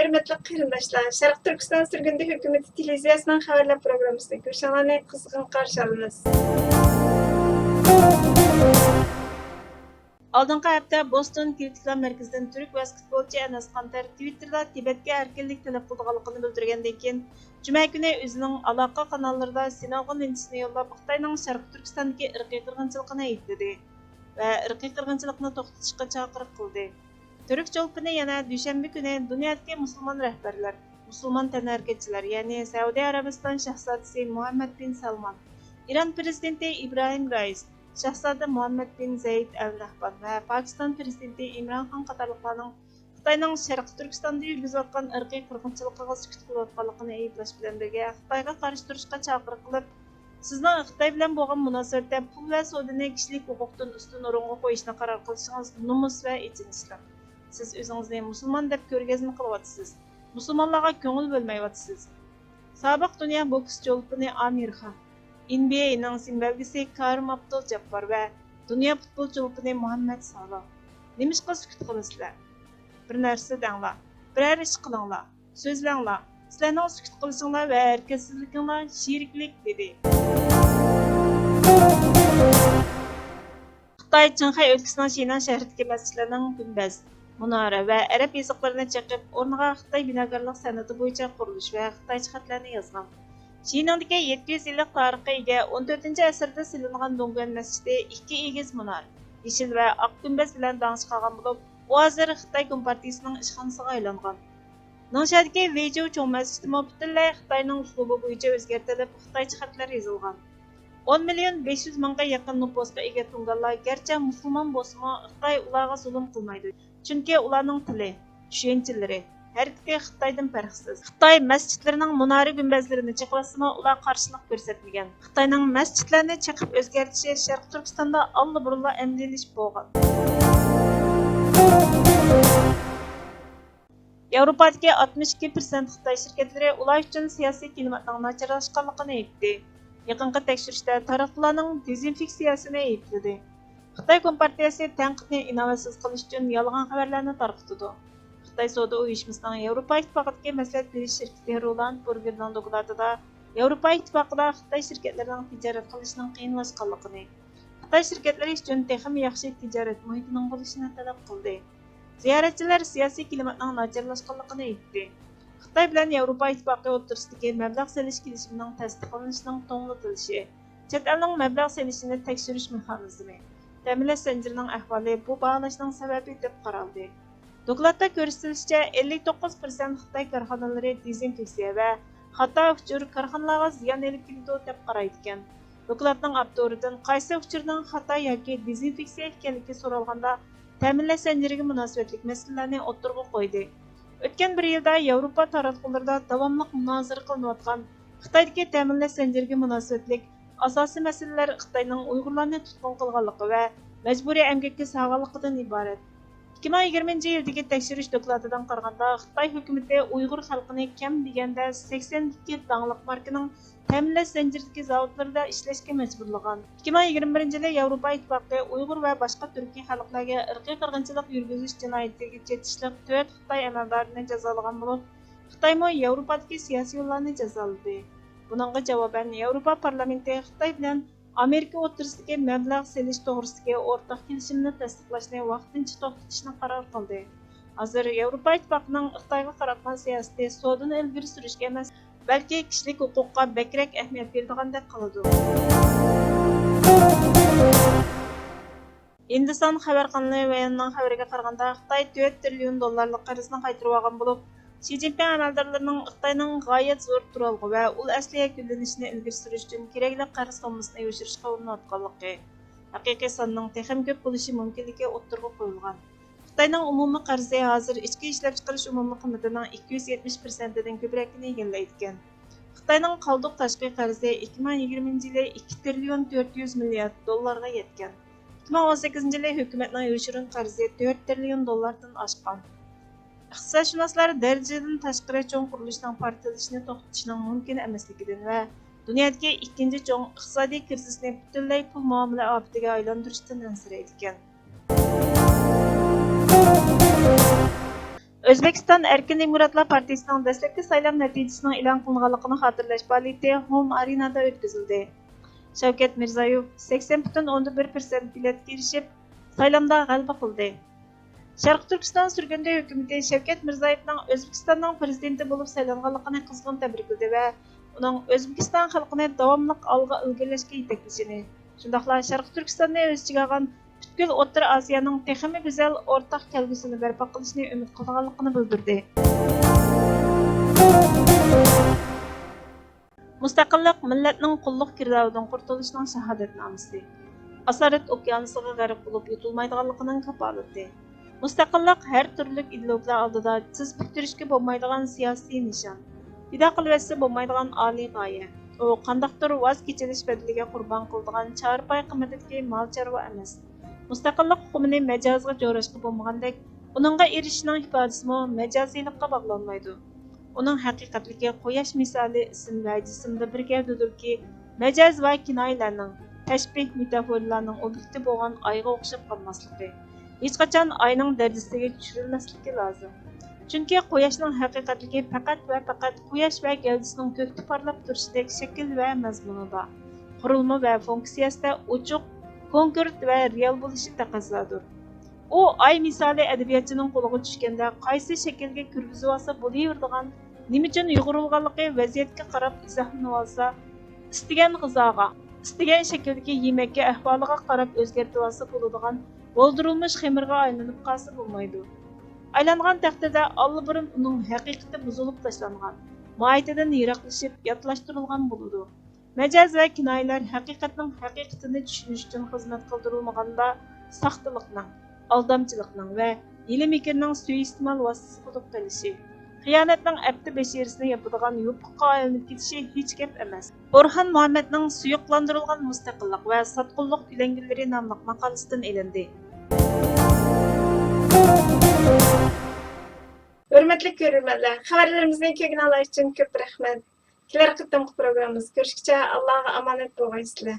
Hürmetli qarindoshlar, Sharq Turkiston Surgundi hukumati televiziyasining xabarlar programmasida ko'rishinglarni qizg'in qarshi olamiz. Oldingi hafta Boston Kritiklar markazidan turk basketbolchi Anas Qantar Twitterda Tibetga erkinlik talab qilganligini bildirgandan keyin juma kuni o'zining aloqa kanallarida sinag'in linchini yo'llab Xitoyning Sharq Turkistondagi irqiy qirg'inchiligini aytdi va irqiy qirg'inchilikni to'xtatishga chaqiriq qildi. Türk Çolpini yana düşenbe günü dünyadaki Müslüman rehberler, Müslüman tenharketçiler yani Saudi Arabistan Şahzadesi Muhammed bin Salman, İran Prezidenti İbrahim Reis, Şahzade Muhammed bin Zayed Al Nahyan ve Pakistan Prezidenti İmran Khan qatarlıqlarning Xitoyning Sharq Turkistonda yurgizayotgan irqiy qirg'inchilikqa sukut qilayotganligini aytlash bilan birga Xitoyga qarshi turishga chaqiriq qilib, sizning Xitoy bilan bo'lgan munosabatda pul va savdoni kishilik huquqdan ustun o'ringa qo'yishni qaror qilishingiz nomus va ichinishli. Siz o'zingizni musulmon deb ko'rgazma qilyapsiz. Musulmonlarga ko'ngil bo'lmayapsiz. Sobiq dunyo boks cho'lpini Amir Khan, NBA'ning simbolgisi Karim Abdul-Jabbar va dunyo futbol cho'lpini Muhammad Salah. Nimishqa sukut qilasizlar? Bir narsa denglar, biror ish qilinglar, so'zlanglar. Sizlarning sukut qilishinglar va harakatsizliginglar sheriklik dedi. Xitoy Chanxay o'lkasining Shinan shahridagi masjidlarning gumbaz, munora va arab yoziqlarini chaqib, o'rniga Xitoy binogarlik san'ati bo'yicha qurilish va xitoycha xatlarni yozgan. Shinandagi 700 yillik tarixga ega 14-asrda silingan Dongguan masjidi ikki egiz munor, yeshil va oq gumbaz bilan dang'ish qolgan bo'lib, u hozir Xitoy Kompartiyasining ishxonasiga aylangan. Nongshadagi Weizhou cho'ng masjidi butunlay Xitoyning uslubi bo'yicha o'zgartirilib, xitoycha xatlar yozilgan. 10.500.000ga yaqin nüfusga ega tunganlar garchi musulmon bo'lsa-mu, Xitoy ularga zulm qilmaydi. Chunki ularning tili, tushunchalari, harakati Xitoydan farqsiz. Xitoy masjidlarining munora gumbazlarini chiqarsa-mu, ular qarshilik ko'rsatmagan. Xitoyning masjidlarini chiqib o'zgartirishi Sharq Turkistonda allburunla emlilishib bo'lgan. Yevropadagi 62% Xitoy shirkatlari ular uchun siyosiy klimatning nacharlashganligini aytdi. Yaqinqi tekshirishda taraflarning dezinfeksiyasini aytdi. Xitoy Kompartiyasi tanqidni inovatsiz qilish uchun yolg'on xabarlarni tarqatdi. Xitoy savdo uyushmasining Yevropa ittifoqidagi maslahat berish shirkati Roland Bergerning dokladida Yevropa ittifoqida Xitoy shirkatlarining tijorat qilishining qiyinlashganligini, Xitoy shirkatlari uchun texnik yaxshi tijorat muhitining bo'lishini talab qildi. Ziyoratchilar siyosiy klimatning nacharlashganligini aytdi. Xitoy bilan Yevropa ittifoqi o'rtasidagi mablag' solish kelishimining tasdiqlanishining to'g'ritilishi, chet elning mablag' solishini tekshirish mexanizmi, ta'minlash zanjirining ahvoli bu bağlashning sababi deb qaraldi. Dokladda ko'rsatilishicha 59% Xitoy korxonalari dezinfeksiya va xato uchur korxonalarga ziyon elib keldi deb qaraydi ekan. Dokladning avtoridan qaysi uchurning xato yoki dezinfeksiya ekanligi so'ralganda ta'minlash zanjiriga munosabatli masalalarni o'ttirg'a qo'ydi. O'tgan bir yilda Yevropa taratqularida davomli munozara qilinayotgan Xitoydagi ta'minlash zanjiriga munosabatli asosiy masalalar Xitoyning Uyg'urlarni tutqun qilganligi va majburiy emgakka sag'anligidan iborat. 2020-yildagi tekshirish dokladidan qaraganda Xitoy hukumati Uyg'ur xalqini kam deganda 82 danglik markaning ta'minlash zanjiridagi zavodlarda ishlashga majburlagan. 2021-yilda Yevropa ittifoqi Uyg'ur va boshqa turkiy xalqlarga irqiy qirg'inchilik yurgizish jinoyatiga chetishliq 4 Xitoy amaldorini jazolagan bo'lib, Xitoymo Yevropadagi siyosiy yo'llarni jazoladi. Buningga javoban Yevropa parlamenti Xitoy bilan Amerika o'rtasidagi mablag' solish to'g'risidagi o'rtaq kelishimni tasdiqlashni vaqtincha to'xtatishni qaror qildi. Hozir Yevropa ittifoqining Xitoyga qaratgan siyosati savdoni ilgari surishga emas, balki kishilik huquqqa bakrak ahamiyat berdigandek qiladi. Hindiston xabar qanli bayonotining xabariga qaraganda Xitoy $4 trillion qarzni qaytarib olgan bo'lib, Xi Jinping amaldorlarining Xitoyning g'oyat zo'r turalg'i va ul asliga gullanishini ilgari surish uchun kerakli qarz sommasini yoshirishga urinayotganligi, haqiqiy sonning texim ko'p bo'lishi mumkinligi o'ttirg'a qo'yilgan. Xitoyning umumiy qarzi hozir ichki ishlab chiqarish umumiy qiymatining 270%dan ko'pragini egallaydigan. Xitoyning qoldiq tashqi qarzi 2020-yilda $2 trillion ga yetgan. 2018-yilda hukumatning yoshirin qarzi $4 trillion dan oshgan. Iqtisodshunoslar darajadan tashqari cho'ng qurilishning portlalishini to'xtatishning mumkin emasligidan va dunyodagi ikkinchi cho'ng iqtisodiy krizisni butunlay pul muomala ofatiga aylantirishdan ansiraydi ekan. O'zbekiston Erkin Demokratlar Partiyasining dastlabki saylov natijasining e'lon qilinganligini xotirlash faoliyati Home Arena'da o'tkazildi. Shavkat Mirziyoyev 80,1% biletga erishib, saylovda g'alaba qildi. Sharq Turkiston Surgundi hukumati Shavkat Mirziyoyevning O'zbekistonning prezidenti bo'lib saylanganligini qizg'in tabrikladi va uning O'zbekiston xalqini davomli olg'a ilgirlashga yetaklashini, shundaqla Sharq Turkistonni o'z ichiga olgan butkul O'rta Osiyoning texmi go'zal o'rtaq kelgusini barpo qilishni umid qilganligini bildirdi. Mustaqillik millatning qulluq girdobidan qurtulishning shahodatnomasi. Asorat okeanisiga g'arq bo'lib yutilmaydiganligining kafolati. Mustaqillik har turli ideologiyalar oldida siz bitirishga bo'lmaydigan siyosiy nishon. Fido qilib bo'lmaydigan oliy g'oya. U qandaqdir voz kechilish badaliga qurbon qiladigan chorpay qimmatidagi mol chorva emas. Mustaqillik hukumini majozga jo'rashga bo'lmagandek, uningga erishishning ifodasimi majoziylikqa bog'lanmaydi. Uning haqiqatligi quyosh misoli ism va jismda bir gavdadirki, majoz va kinoyalarning, tashbih metaforalarning obyekti bo'lgan oyga o'xshab qolmasligi. Hech qachon oyning darajasiga tushirilmasligi lozim. Chunki quyoshning haqiqatligi faqat va faqat quyosh va gavdasining ko'kda parlab turishidek shakl va mazmunida, qurilma va funksiyasida ochiq, konkret va real bo'lishi taqozodir. U ay misoli adabiyotchining qo'liga tushganda qaysi shaklga kirgizib olsa bo'laveradigan, nima uchun yo'g'rilganligi vaziyatga qarab izohlanib olsa, istagan g'izoga, istagan shakldagi yemakka ahvoliga qarab o'zgartirib olsa bo'ladigan, bo'ldirilmish xamirga aylanib qolsa bo'lmaydi. Aylangan taqdirda allburun uning haqiqati buzilib tashlangan, mohiyatidan yiroqlashib, yotlashtirilgan bo'ladi. Majaz va kinoyalar haqiqatning haqiqatini tushunish uchun xizmat qildirilmaganda, saxtalikning, aldamchilikning va hiyla-mikrning suiiste'mol vositasi bo'lib qolishi, xiyonatning abdi bashirisini yapadigan yo'piqqa aylanib ketishi hech gap emas. Orxon Muhammadning suyuqlantirilgan mustaqillik va sotqinlik ulanganlari nomli maqolasidan elindi. Hurmatli ko'ruvchilar, xabarlarimizni ko'ngillar uchun ko'p rahmat. Kelar qitimli programmamiz ko'rishguncha Allohga omonat bo'linglar.